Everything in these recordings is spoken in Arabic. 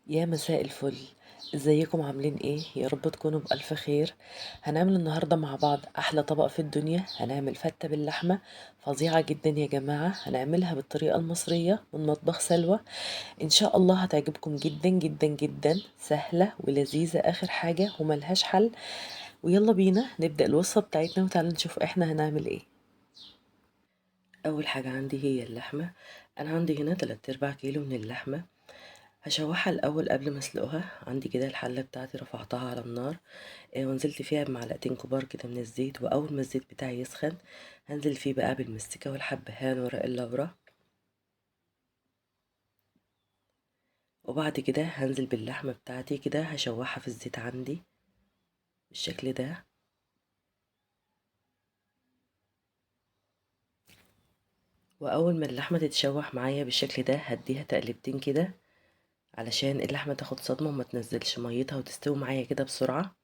يا مساء الفل. ازيكم عاملين ايه؟ يا رب تكونوا بألف خير. هنعمل النهاردة مع بعض احلى طبق في الدنيا. هنعمل فتة باللحمة فظيعة جدا يا جماعة. هنعملها بالطريقة المصرية من مطبخ سلوى. ان شاء الله هتعجبكم جدا جدا جدا، سهلة ولذيذة اخر حاجة وملهاش حل. ويلا بينا نبدأ الوصفة بتاعتنا وتعالوا نشوف احنا هنعمل ايه. اول حاجة عندي هي اللحمة. انا عندي هنا 3/4 كيلو من اللحمة. هشوحها الاول قبل ما اسلقها. عندي كده الحله بتاعتي رفعتها على النار، ونزلت فيها بمعلقتين كبار كده من الزيت. واول ما الزيت بتاعي يسخن هنزل فيه بقى بالمستكه والحبهان ورق اللورة. وبعد كده هنزل باللحمه بتاعتي كده هشوحها في الزيت عندي بالشكل ده. واول ما اللحمه تتشوح معايا بالشكل ده هديها تقلبتين كده علشان اللحمه تاخد صدمه وما تنزلش ميتها وتستوي معايا كده بسرعه.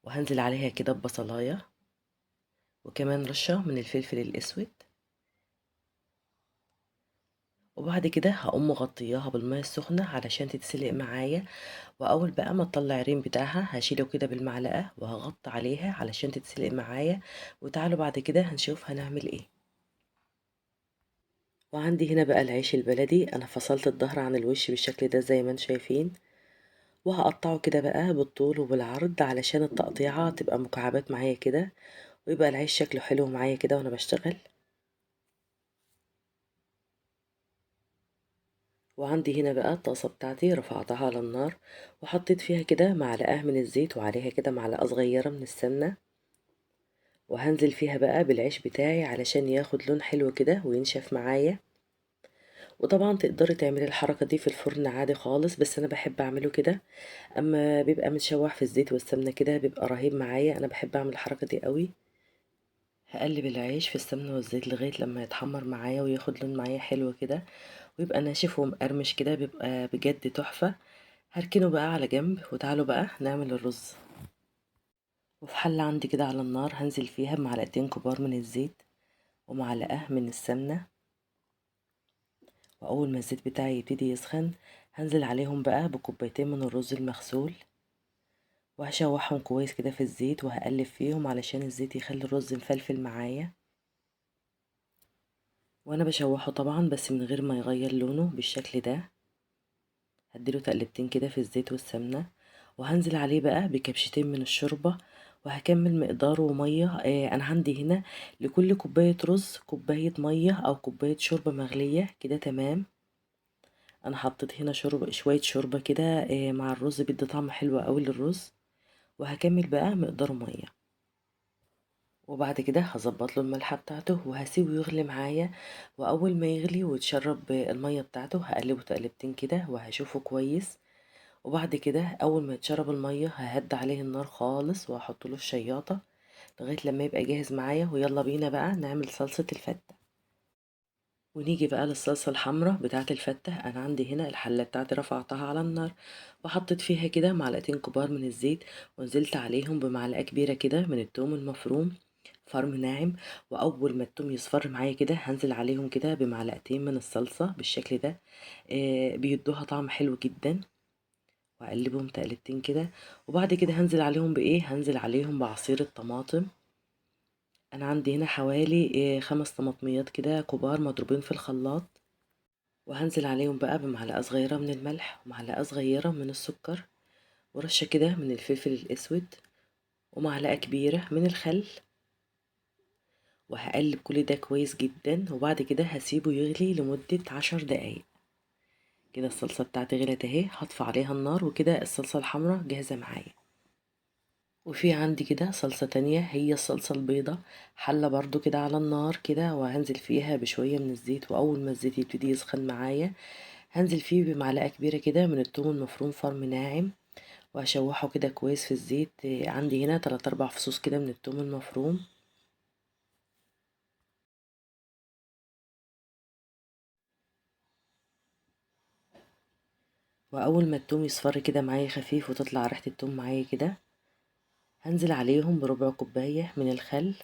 وهنزل عليها كده ببصلايه وكمان رشه من الفلفل الاسود. وبعد كده هقوم مغطياها بالمية السخنة علشان تتسلق معايا. واول بقى ما تطلع الريم بتاعها هشيله كده بالمعلقة وهغطي عليها علشان تتسلق معايا. وتعالوا بعد كده هنشوف هنعمل ايه. وعندي هنا بقى العيش البلدي، انا فصلت الظهر عن الوش بالشكل ده زي ما انتم شايفين. وهقطعه كده بقى بالطول وبالعرض علشان التقطيعة تبقى مكعبات معايا كده، ويبقى العيش شكله حلو معايا كده وانا بشتغل. وعندي هنا بقى الطاسة بتاعتي رفعتها على النار وحطيت فيها كده معلقة من الزيت وعليها كده معلقة صغيرة من السمنة. وهنزل فيها بقى بالعيش بتاعي علشان ياخد لون حلو كده وينشف معايا. وطبعا تقدري تعملي الحركة دي في الفرن عادي خالص، بس انا بحب اعمله كده. اما بيبقى متشوح في الزيت والسمنة كده بيبقى رهيب معايا، انا بحب اعمل الحركة دي قوي. هقلب العيش في السمنة والزيت لغاية لما يتحمر معايا وياخد لون معايا حلو كده ويبقى ناشف ومقرمش كده، بيبقى بجد تحفة. هركنه بقى على جنب وتعالوا بقى نعمل الرز. وفي حلة عندي كده على النار هنزل فيها بمعلقتين كبار من الزيت ومعلقة من السمنة. وأول ما الزيت بتاعي يبتدي يسخن هنزل عليهم بقى بكوبايتين من الرز المغسول. وهشوحهم كويس كده في الزيت وهقلب فيهم علشان الزيت يخلي الرز مفلفل معايا. وانا بشوحه طبعا بس من غير ما يغير لونه بالشكل ده. هديله تقلبتين كده في الزيت والسمنة. وهنزل عليه بقى بكبشتين من الشوربة. وهكمل مقداره مية. انا عندي هنا لكل كوباية رز كوباية مية او كوباية شوربة مغلية كده تمام. انا حطيت هنا شوية شوربة كده مع الرز بيدي طعم حلو قوي للرز. وهكمل بقى مقداره مية. وبعد كده هظبط له الملحة بتاعته وهسيبه يغلي معايا. واول ما يغلي ويتشرب المية بتاعته هقلبه تقلبتين كده وهشوفه كويس. وبعد كده اول ما يتشرب الميه ههد عليه النار خالص وهحط له الشياطه لغايه لما يبقى جاهز معايا. ويلا بينا بقى نعمل صلصه الفته. ونيجي بقى للصلصه الحمراء بتاعه الفته. انا عندي هنا الحله بتاعتي رفعتها على النار وحطيت فيها كده معلقتين كبار من الزيت. ونزلت عليهم بمعلقه كبيره كده من الثوم المفروم فرم ناعم. واول ما الثوم يصفر معايا كده هنزل عليهم كده بمعلقتين من الصلصه بالشكل ده. بيدوها طعم حلو جدا. واقلبهم تقلبتين كده. وبعد كده هنزل عليهم بايه، هنزل عليهم بعصير الطماطم. انا عندي هنا حوالي 5 طماطميات كده كبار مضروبين في الخلاط. وهنزل عليهم بقى بمعلقة صغيرة من الملح ومعلقة صغيرة من السكر ورشة كده من الفلفل الاسود ومعلقة كبيرة من الخل. وهقلب كل ده كويس جدا وبعد كده هسيبه يغلي لمدة 10 دقايق. كده الصلصة بتاعتي غلت اهي، هطفي عليها النار وكده الصلصة الحمراء جاهزة معايا. وفي عندي كده صلصة تانية هي الصلصة البيضة. حلة برضو كده على النار كده وهنزل فيها بشوية من الزيت. وأول ما الزيت يبتدي يسخن معايا هنزل فيه بمعلقة كبيرة كده من الثوم المفروم فرم ناعم. وهشوحه كده كويس في الزيت. عندي هنا 3 4 فصوص كده من الثوم المفروم. وأول ما الثوم يصفر كده معايا خفيف وتطلع ريحة الثوم معايا كده هنزل عليهم بربع كوباية من الخل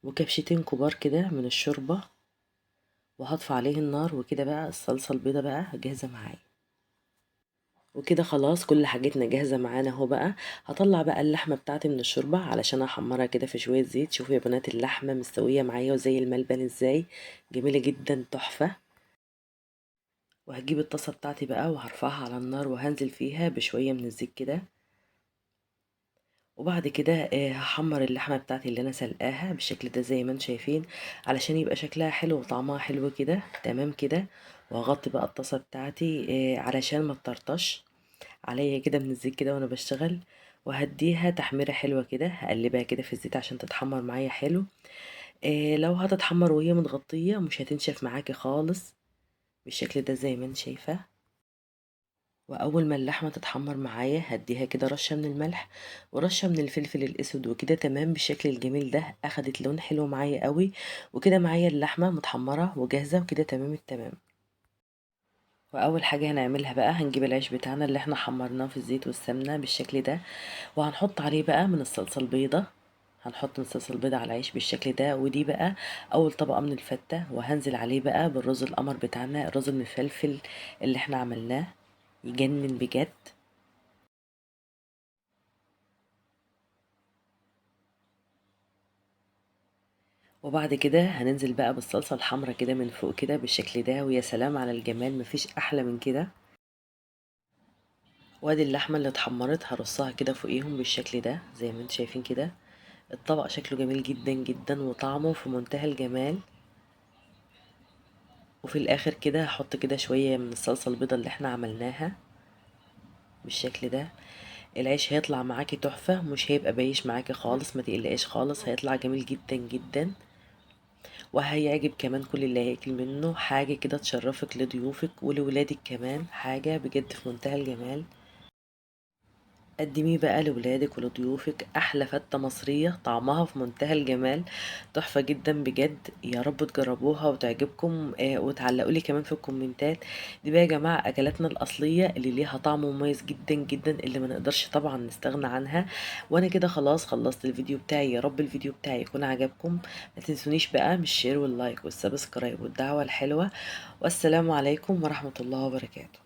وكبشتين كبار كده من الشوربة. وهطفي عليه النار وكده بقى الصلصة البيضة بقى جاهزة معايا. وكده خلاص كل حاجتنا جاهزة معانا اهو بقى. هطلع بقى اللحمة بتاعتي من الشوربة علشان احمرها كده في شوية زيت. شوفوا يا بنات اللحمة مستوية معايا وزي الملبن ازاي، جميلة جدا تحفة. وهجيب الطاسة بتاعتي بقى وهرفعها على النار وهنزل فيها بشوية من الزيت كده. وبعد كده هحمر اللحمة بتاعتي اللي انا سلقاها بالشكل ده زي ما انتم شايفين، علشان يبقى شكلها حلو وطعمها حلو كده تمام كده. وهغطي بقى الطاسة بتاعتي علشان ما تطرطش عليا كده من الزيت كده وانا بشتغل. وهديها تحميرة حلوة كده، هقلبها كده في الزيت عشان تتحمر معايا حلو. لو هتتحمر وهي متغطية مش هتنشف معاكي خالص بالشكل ده زي ما انت شايفة. واول ما اللحمه تتحمر معايا هديها كده رشه من الملح ورشه من الفلفل الاسود وكده تمام بالشكل الجميل ده. اخدت لون حلو معايا قوي، وكده معايا اللحمه متحمره وجاهزه وكده تمام التمام. واول حاجه هنعملها بقى هنجيب العيش بتاعنا اللي احنا حمرناه في الزيت والسمنه بالشكل ده، وهنحط عليه بقى من الصلصه البيضه. هنحط من الصلصه البيضه على العيش بالشكل ده، ودي بقى اول طبقه من الفته. وهنزل عليه بقى بالرز القمر بتاعنا، الرز المفلفل اللي احنا عملناه يجنن بجد. وبعد كده هننزل بقى بالصلصة الحمرا كده من فوق كده بالشكل ده، ويا سلام على الجمال، مفيش احلى من كده. وادي اللحمة اللي اتحمرت هرصها كده فوقيهم بالشكل ده زي ما انتم شايفين كده. الطبق شكله جميل جدا جدا وطعمه في منتهى الجمال. وفي الاخر كده هحط كده شوية من الصلصة البيضة اللي احنا عملناها بالشكل ده. العيش هيطلع معاكي تحفة، مش هيبقى بايش معاكي خالص، ما تقلقيش خالص، هيطلع جميل جدا جدا. وهيعجب كمان كل اللي هياكل منه، حاجة كده تشرفك لضيوفك ولولادك كمان، حاجة بجد في منتهى الجمال. قدميه بقى لولادك ولضيوفك احلى فتة مصرية طعمها في منتهى الجمال، تحفة جدا بجد. يا رب تجربوها وتعجبكم وتعلقوا لي كمان في الكومنتات. دي بقى يا جماعة اكلاتنا الاصلية اللي ليها طعم مميز جدا جدا، اللي ما نقدرش طبعا نستغنى عنها. وانا كده خلاص خلصت الفيديو بتاعي، يا رب الفيديو بتاعي يكون عجبكم. ما تنسونيش بقى من الشير واللايك والسبسكرايب والدعوة الحلوة. والسلام عليكم ورحمة الله وبركاته.